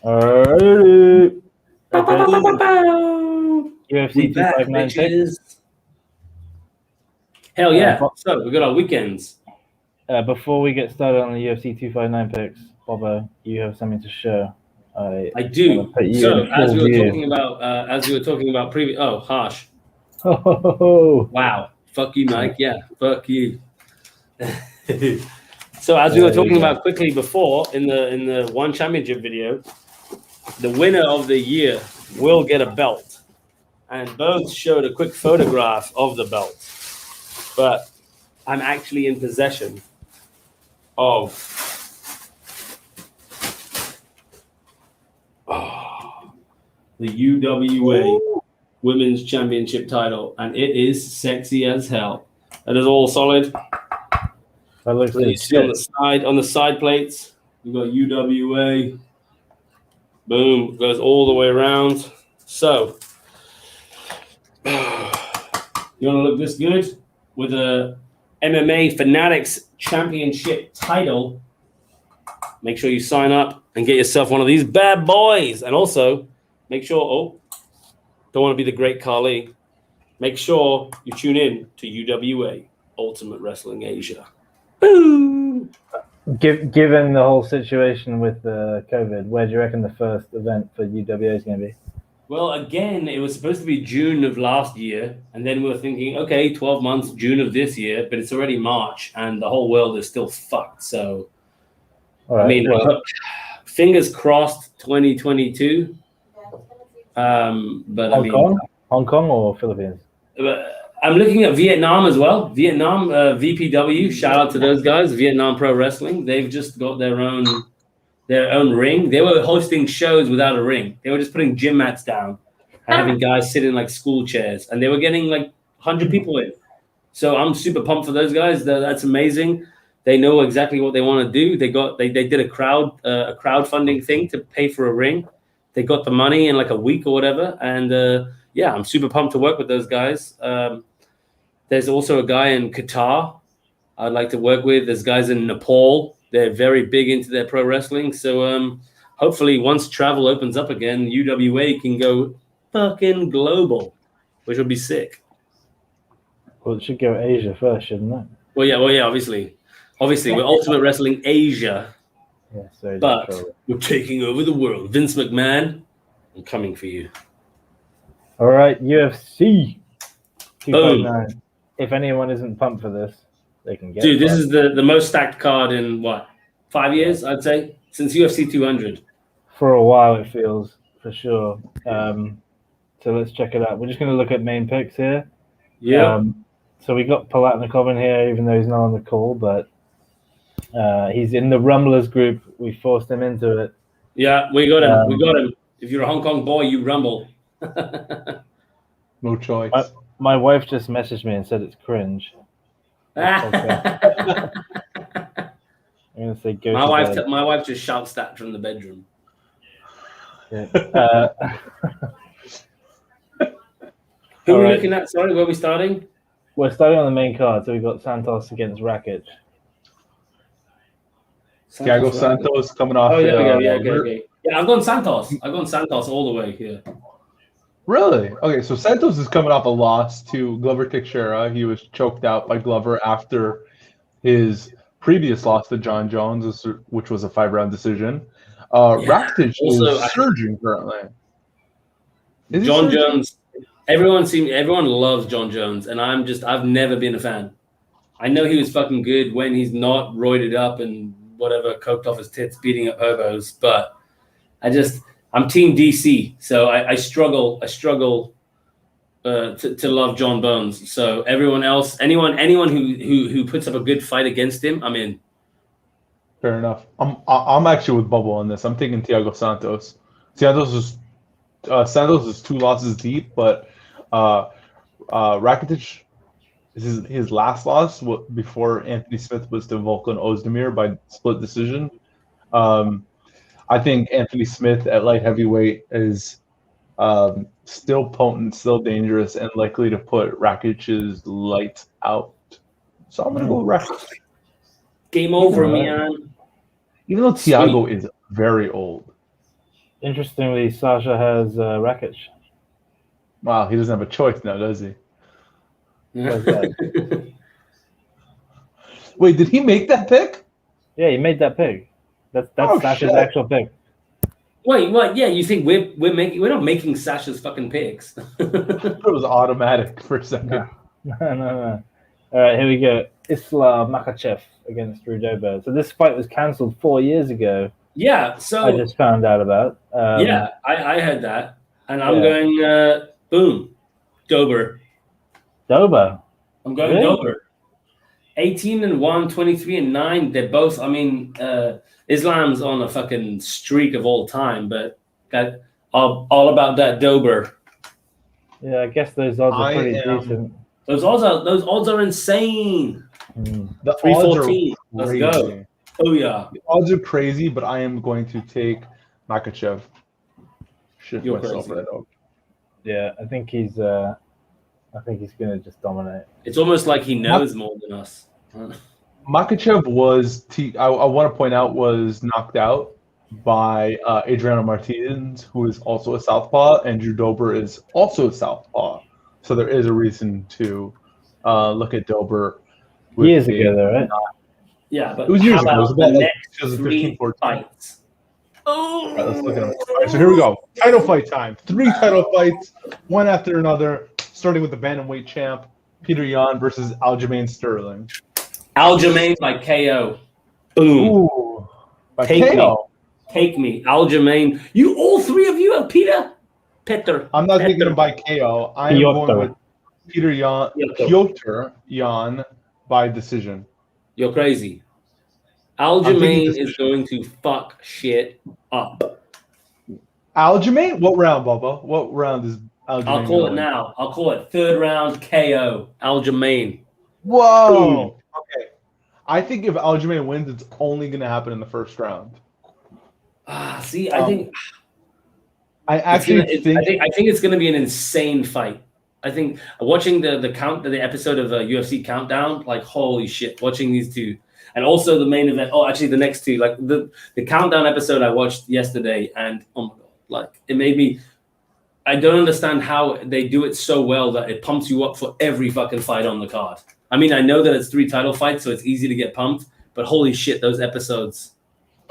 Alright. UFC 259 picks. Hell yeah. So we got our weekends. Before we get started on the UFC 259 picks, Bobo, you have something to show. I do. So as we were talking about previous. Oh, harsh. Oh, wow. Fuck you, Mike. Yeah, fuck you. So as we were talking about quickly before in the One Championship video, the winner of the year will get a belt, and both showed a quick photograph of the belt. But I'm actually in possession of the UWA Women's Championship title, and it is sexy as hell. That is all solid. That looks good. You see on the side plates, we got UWA. Boom, goes all the way around. So, you want to look this good with a MMA Fanatics Championship title? Make sure you sign up and get yourself one of these bad boys. And also, make sure, don't want to be the great Khali. Make sure you tune in to UWA, Ultimate Wrestling Asia. Boom! Given the whole situation with COVID, where do you reckon the first event for UWA is going to be? Well, again, it was supposed to be June of last year, and then we were thinking, okay, 12 months, June of this year, but it's already March, and the whole world is still fucked. So, right, I mean, fingers crossed, 2022. But Hong Kong or Philippines? I'm looking at Vietnam as well. Vietnam, VPW. Shout out to those guys, Vietnam Pro Wrestling. They've just got their own ring. They were hosting shows without a ring. They were just putting gym mats down and having guys sit in like school chairs, and they were getting like 100 people in. So I'm super pumped for those guys. That's amazing. They know exactly what they want to do. They did a crowdfunding thing to pay for a ring. They got the money in like a week or whatever, and yeah, I'm super pumped to work with those guys. There's also a guy in Qatar I'd like to work with. There's guys in Nepal. They're very big into their pro wrestling. So hopefully once travel opens up again, UWA can go fucking global, which would be sick. Well, it should go Asia first, shouldn't it? Well, yeah, obviously. We're Ultimate Wrestling Asia. Yeah, but we're taking over the world. Vince McMahon, I'm coming for you. All right, UFC 259. If anyone isn't pumped for this, they can get Dude, this is the most stacked card in, 5 years, I'd say, since UFC 200. For a while, it feels, for sure. So let's check it out. We're just going to look at main picks here. Yeah. So we got Palatnikov in here, even though he's not on the call, but he's in the Rumblers group. We forced him into it. Yeah, we got him. If you're a Hong Kong boy, you rumble. No choice. My wife just messaged me and said it's cringe. I'm gonna say go. My wife just shouts that from the bedroom. Yeah. Who are we looking at? Sorry, where are we starting? We're starting on the main card, so we've got Santos against Rakic. Thiago Santos coming off. Oh, yeah, okay. Yeah, I've gone Santos. All the way here. Really? Okay, so Santos is coming off a loss to Glover Teixeira. He was choked out by Glover after his previous loss to John Jones, which was a 5-round decision. Rakic is surging currently. John Jones. Everyone loves John Jones, and I've never been a fan. I know he was fucking good when he's not roided up and whatever, coked off his tits, beating up hobos, but I'm Team DC, so I struggle to love John Bones. So everyone else, anyone who puts up a good fight against him, I'm in. Fair enough. I'm actually with Bubble on this. I'm taking Thiago Santos. Santos is 2 losses deep, but Rakic is his last loss before Anthony Smith was to Volkan Ozdemir by split decision. I think Anthony Smith at light heavyweight is still potent, still dangerous, and likely to put Rakic's lights out. So I'm going to go with Rakic. Game over, Right. man. Even though Thiago is very old. Interestingly, Sasha has Rakic. Wow, he doesn't have a choice now, does he? Where's that? Wait, did he make that pick? Yeah, he made that pick. That's Sasha's shit. actual pick. Wait, what? Yeah, you think we're not making Sasha's fucking picks? It was automatic for a second. No. All right, here we go. Islam Makhachev against Rudoba. So this fight was cancelled 4 years ago. Yeah, so I just found out about. yeah, I heard that, and I'm Yeah. going boom, Dober. Doba. I'm going Really? Dober. 18-1, 23-9. They're both. I mean, Islam's on a fucking streak of all time, but got all about that Dober. Yeah, I guess those odds are pretty decent. Those odds are insane. The odds 314. are Let's crazy. go. Oh yeah. The odds are crazy, but I am going to take Makhachev. Shift You're myself crazy. right up. Yeah, I think he's gonna just dominate. It's almost like he knows more than us. Makhachev was, I want to point out, was knocked out by Adriano Martinez, who is also a southpaw, and Drew Dober is also a southpaw. So there is a reason to look at Dober. Years ago, though, right? Yeah, but It was years how ago. It was about about the like next 2015, 3 14. fights? All right, let's look at them. All right, so here we go. Title fight time. 3 title fights, one after another, starting with the bantamweight champ, Peter Yan versus Jamaine Sterling. Aljamain by KO. Boom. Ooh. By Take KO. Take me. Aljamain. You, all 3 of you have Peter? Petter. I'm not Petter. taking him by KO. I am Piotr. going with Peter Yan, Piotr Yan by decision. You're crazy. I'm Aljamain taking is decision. going to fuck shit up. Aljamain? What round, Bubba? What round is Aljamain? I'll call it going? now. I'll call it 3rd round KO. Aljamain. Whoa. Boom. Okay. I think if Aljamain wins, it's only going to happen in the first round. See, I think I actually think I think it's going to be an insane fight. I think watching the episode of UFC Countdown, like holy shit, watching these two, and also the main event. Oh, actually, the next two, like the Countdown episode I watched yesterday, and oh my god, like it made me. I don't understand how they do it so well that it pumps you up for every fucking fight on the card. I mean, I know that it's 3 title fights, so it's easy to get pumped, but holy shit, those episodes.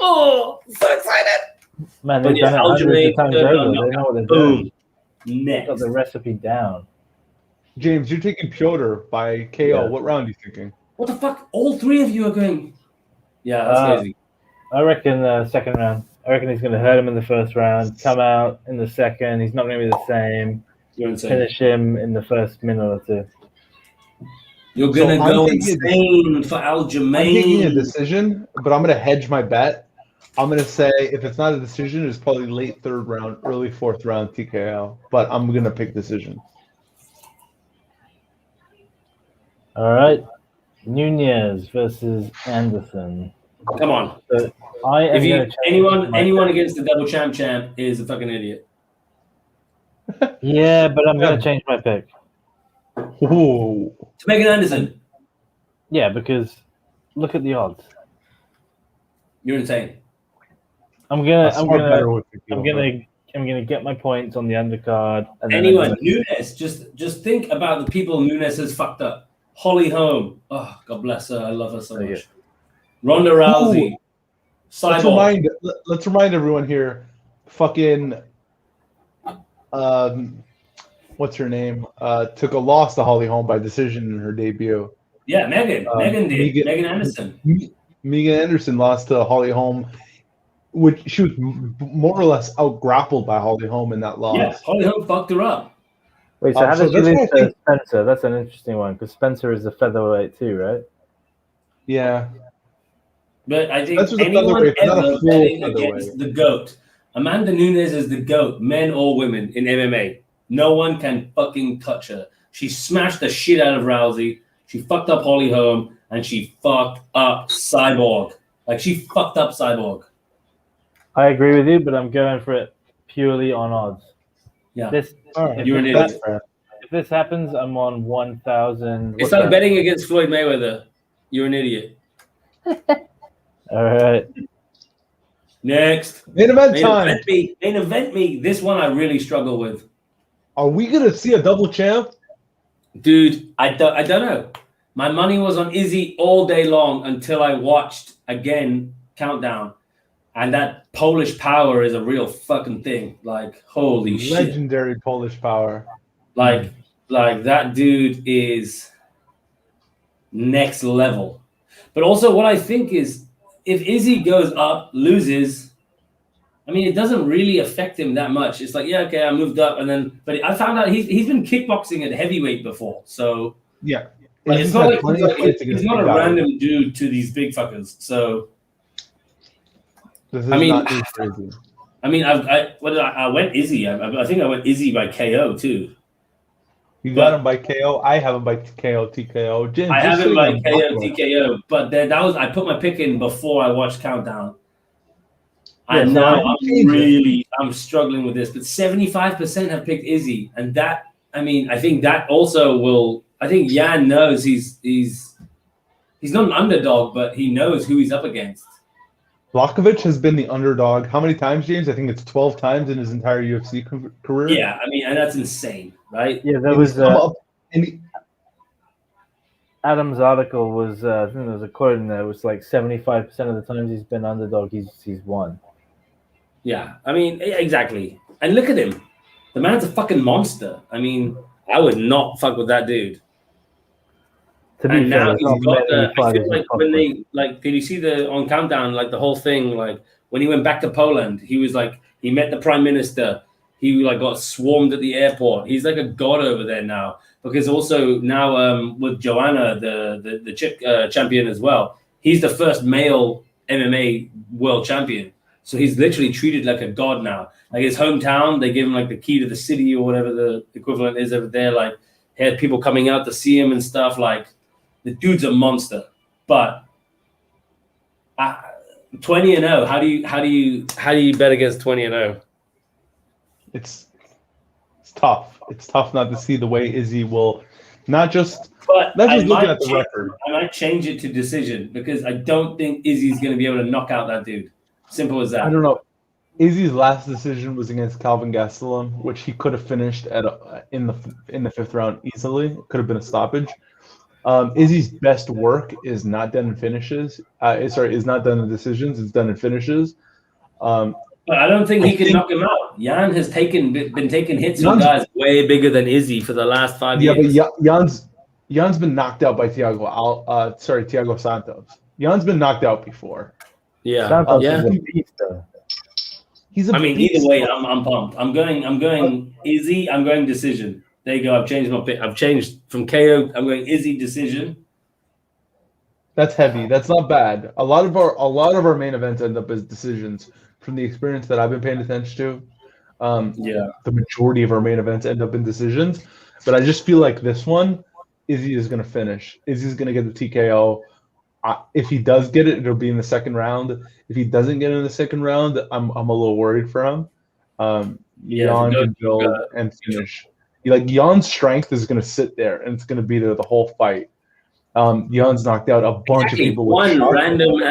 Oh, so excited. Man, But they've yeah, done it hundreds of times Aljamain, over. They know what they're doing. Boom. They've got Next. the recipe down. James, you're taking Piotr by KO. Yeah. What round are you thinking? What the fuck? All 3 of you are going. Yeah, that's crazy. I reckon second round. I reckon he's going to hurt him in the first round, come out in the second. He's not going to be the same. You're insane. Finish him in the first minute or two. You're gonna So I'm go taking insane for I'm taking a Aljamain. decision, but I'm going to hedge my bet. I'm going to say if it's not a decision, it's probably late 3rd round, early 4th round TKO. But I'm going to pick decision. All right. Nunez versus Anderson. Come on. So I am If you gonna change anyone my anyone pick. against the double champ is a fucking idiot. Yeah, but I'm going to change my pick. Ooh. To Megan Anderson, Yeah, because look at the odds. you're insane. I'm gonna get my points on the undercard. And then Anyone, Nunez, just think about the people Nunez has fucked up. Holly Holm, oh God bless her, I love her so Yeah. much. Ronda Rousey, Cyborg. Let's remind everyone here. Fucking, what's her name? Took a loss to Holly Holm by decision in her debut. Yeah, Megan Megan Anderson. Megan Anderson lost to Holly Holm, which she was more or less out grappled by Holly Holm in that loss. Yeah, Holly Holm fucked her up. Wait, so how so did you that's lose why I to think- Spencer? That's an interesting one because Spencer is a featherweight too, right? Yeah. But I think That's what the anyone featherweight, not a ever full betting featherweight. against the GOAT, Amanda Nunez is the GOAT, men or women, in MMA. No one can fucking touch her. She smashed the shit out of Rousey. She fucked up Holly Holm, and she fucked up Cyborg. Like, she fucked up Cyborg. I agree with you, but I'm going for it purely on odds. Yeah. This, Alright. if You're an this- idiot. If this happens, I'm on 1,000. It's like betting against Floyd Mayweather. You're an idiot. All right. Next. Main event time. Main event me. This one I really struggle with. Are we gonna see a double champ? Dude, I don't know. My money was on Izzy all day long until I watched again Countdown. And that Polish power is a real fucking thing. Like, holy shit. Legendary Polish power. Like that dude is next level. But also what I think is if Izzy goes up, loses, I mean, it doesn't really affect him that much. It's like, yeah, okay, I moved up, and then, but I found out he's been kickboxing at heavyweight before, so Yeah. like, it's not like he's not a random dude. dude to these big fuckers. So This is I mean, not crazy. I mean, I went Izzy. I think I went Izzy by KO too. You got him by KO. I have him by KO, TKO. Jim, I have him by KO, Buffalo. TKO, but then I put my pick in before I watched Countdown. Yeah, And so now I'm struggling with this, but 75% have picked Izzy, and that, I mean, I think that also will. I think Jan knows he's not an underdog, but he knows who he's up against. Blachowicz has been the underdog. How many times, James? I think it's 12 times in his entire UFC career. Yeah, I mean, and that's insane, right? Yeah, there was Adam's article was I think there was a quote in there. It was like 75% of the times he's been underdog, he's won. Yeah, I mean, exactly. And look at him. The man's a fucking monster. I mean, I would not fuck with that dude. To be And fair, now there's he's not got many I feel fighters like in when top they, like, did you see on Countdown, like the whole thing, like when he went back to Poland, he was like, he met the prime minister. He like got swarmed at the airport. He's like a god over there now, because also now with Joanna, the chick champion as well, he's the first male MMA world champion. So he's literally treated like a god now. Like his hometown, they give him like the key to the city or whatever the equivalent is over there. Like he had people coming out to see him and stuff. Like the dude's a monster. But 20-0. How do you bet against 20-0? It's tough. It's tough not to see the way Izzy will not just. But not just looking at the record. I might change it to decision because I don't think Izzy's going to be able to knock out that dude. Simple as that. I don't know. Izzy's last decision was against Calvin Gastelum, which he could have finished in the fifth round easily. Could have been a stoppage. Izzy's best work is not done in finishes. Is not done in decisions. It's done in finishes. But I don't think he can knock him out. Jan has been taking hits from guys way bigger than Izzy for the last 5 years. Yeah, but Jan's been knocked out by Thiago Santos. Jan's been knocked out before. Yeah, Santos yeah. is a beast, though. Either way, I'm pumped. I'm going Izzy. I'm going decision. There you go. I've changed my pick. I've changed from KO. I'm going Izzy decision. That's heavy. That's not bad. A lot of our main events end up as decisions. From the experience that I've been paying attention to, the majority of our main events end up in decisions. But I just feel like this one, Izzy is going to finish. Izzy's going to get the TKO. If he does get it, it'll be in the second round. If he doesn't get it in the second round, I'm a little worried for him. Jan can build and finish. Jan's strength is going to sit there, and it's going to be there the whole fight. Jan's knocked out a bunch of people. One random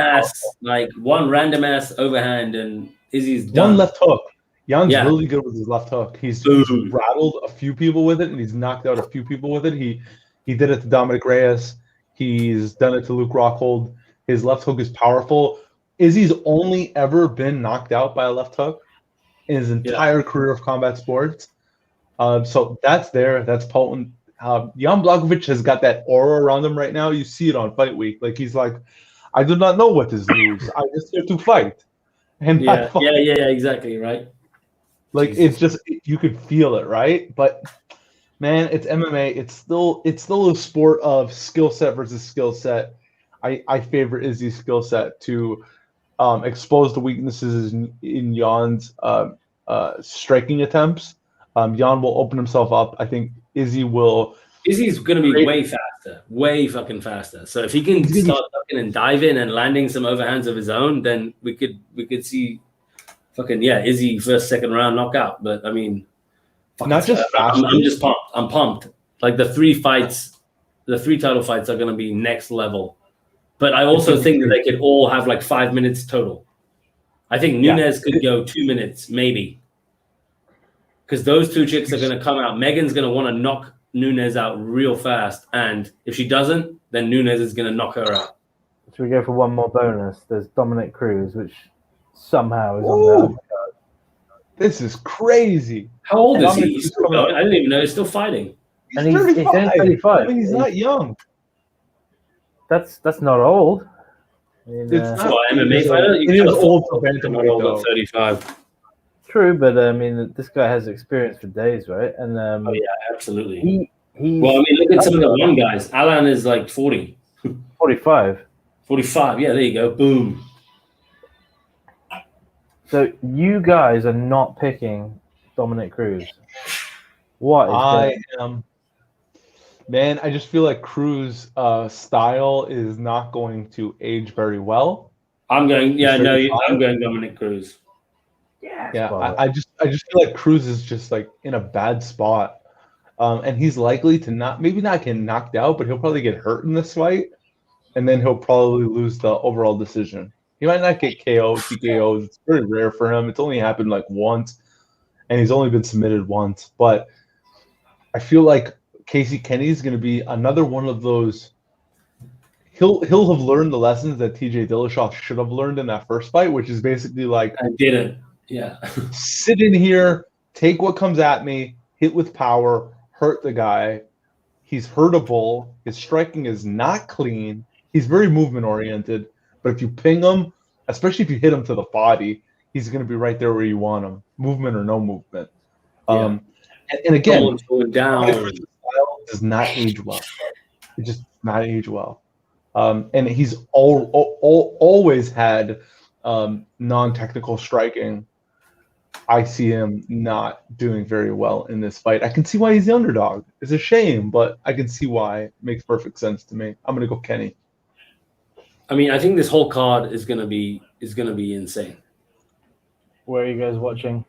ass overhand, and Izzy's done. One left hook. Jan's really good with his left hook. He's rattled a few people with it, and he's knocked out a few people with it. He did it to Dominic Reyes. He's done it to Luke Rockhold. His left hook is powerful. Izzy's only ever been knocked out by a left hook in his entire career of combat sports. So that's there. That's potent. Jan Blachowicz has got that aura around him right now. You see it on Fight Week. Like he's like, I do not know what is lose. I just here to fight. And yeah, exactly, right. Like it's just you could feel it, right? But man, it's MMA. It's still a sport of skill set versus skill set. I favor Izzy's skill set to expose the weaknesses in Jan's striking attempts. Jan will open himself up. I think Izzy's going to be way fucking faster. So if he can start ducking and diving and landing some overhands of his own, then we could see fucking Izzy first, second round knockout. But I mean, not just I'm just pumped. I'm pumped. Like the three title fights are going to be next level. But I also think that they could all have like 5 minutes total. I think Nunez could go 2 minutes, maybe. Because those two chicks are going to come out. Megan's going to want to knock Nunez out real fast. And if she doesn't, then Nunez is going to knock her out. Should we go for one more bonus? There's Dominic Cruz, which somehow is on there. This is crazy. How old is he? He's still going. I didn't even know he's still fighting. He's 35. He's 35. I mean, he's not young. That's not old. I mean, It's not. MMA fighter? It is old for Not bantamweight, old though. at 35. True, but I mean, this guy has experience for days, right? And Oh, yeah, absolutely. he's Well, I mean, look at some of the young guys. Alan is like 40. 45. 45. Yeah, there you go. Boom. So you guys are not picking Dominic Cruz. What is I am. Man, I just feel like Cruz' style is not going to age very well. I'm going. Yeah, He's no, 35. I'm going Dominic Cruz. Yeah, I just feel like Cruz is just like in a bad spot, and he's likely to maybe not get knocked out, but he'll probably get hurt in this fight, and then he'll probably lose the overall decision. He might not get KO'd, TKO'd. It's very rare for him. It's only happened like once, and he's only been submitted once. But I feel like Casey Kenny is going to be another one of those. He'll have learned the lessons that TJ Dillashaw should have learned in that first fight, which is basically like, I didn't. Yeah. sit in here, take what comes at me, hit with power, hurt the guy. He's hurtable. His striking is not clean. He's very movement oriented. But if you ping him, especially if you hit him to the body, he's going to be right there where you want him, movement or no movement. And again, going down. style does not age well. It just does not age well. And he's always had non-technical striking. I see him not doing very well in this fight. I can see why he's the underdog. It's a shame, but I can see why. It makes perfect sense to me. I'm going to go Kenny. I mean, I think this whole card is gonna be insane. Where are you guys watching?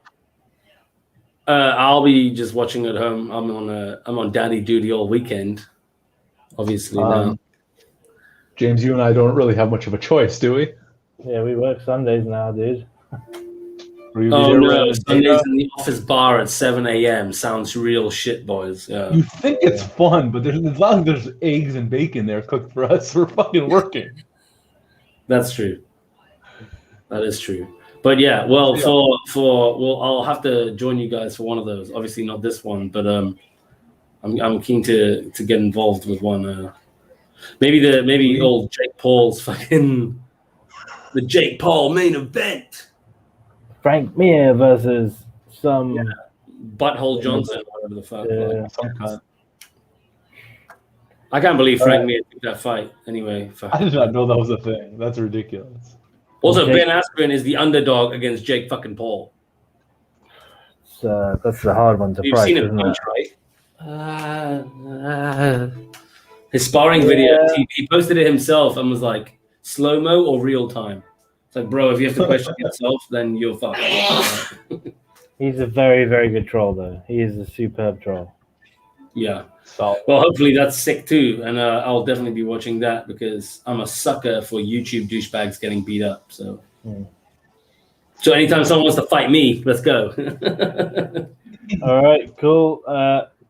I'll be just watching at home. I'm on daddy duty all weekend. Obviously now. James, you and I don't really have much of a choice, do we? Yeah, we work Sundays now, dude. Oh no, Sundays in the office bar at 7 a.m. sounds real shit, boys. Yeah. You think it's fun, but as long as there's eggs and bacon there cooked for us, we're fucking working. That's true. That is true. But yeah, well, I'll have to join you guys for one of those. Obviously not this one, but I'm keen to get involved with one. Maybe old Jake Paul's fucking the Jake Paul main event. Frank Mir versus some Butthole Johnson, whatever the fuck. Some kind. I can't believe Frank Mir took that fight. Anyway, I did not know that was a thing. That's ridiculous. Also, Ben Askren is the underdog against Jake fucking Paul. That's the hard one to You've price, seen him isn't punch, it? right? His sparring video, he posted it himself and was like, slow-mo or real time? It's like, bro, if you have to question yourself, then you're fucked. He's a very, very good troll, though. He is a superb troll. Yeah. So, Well, hopefully that's sick too, and I'll definitely be watching that because I'm a sucker for YouTube douchebags getting beat up. So, So anytime someone wants to fight me, let's go. All right, cool.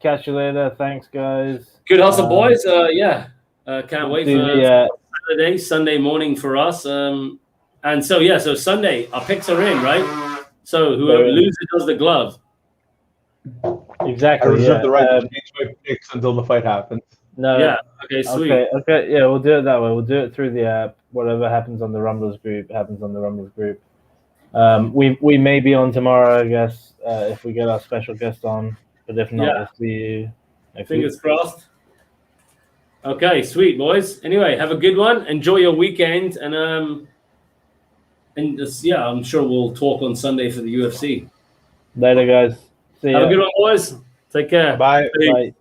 Catch you later. Thanks, guys. Good hustle, boys. Can't wait for Saturday. Sunday morning for us. And so Sunday, our picks are in, right? So whoever loses does the glove. Exactly. I reserve the right to change my picks until the fight happens. No. Yeah. Okay. Sweet. Okay. Yeah, we'll do it that way. We'll do it through the app. Whatever happens on the Rumblers group happens on the Rumblers group. We may be on tomorrow, I guess, if we get our special guest on. But if not, we'll see you next week. Fingers crossed. Okay, sweet boys. Anyway, have a good one. Enjoy your weekend, and I'm sure we'll talk on Sunday for the UFC. Later, guys. See ya. Have a good one, boys. Take care. Bye. Bye.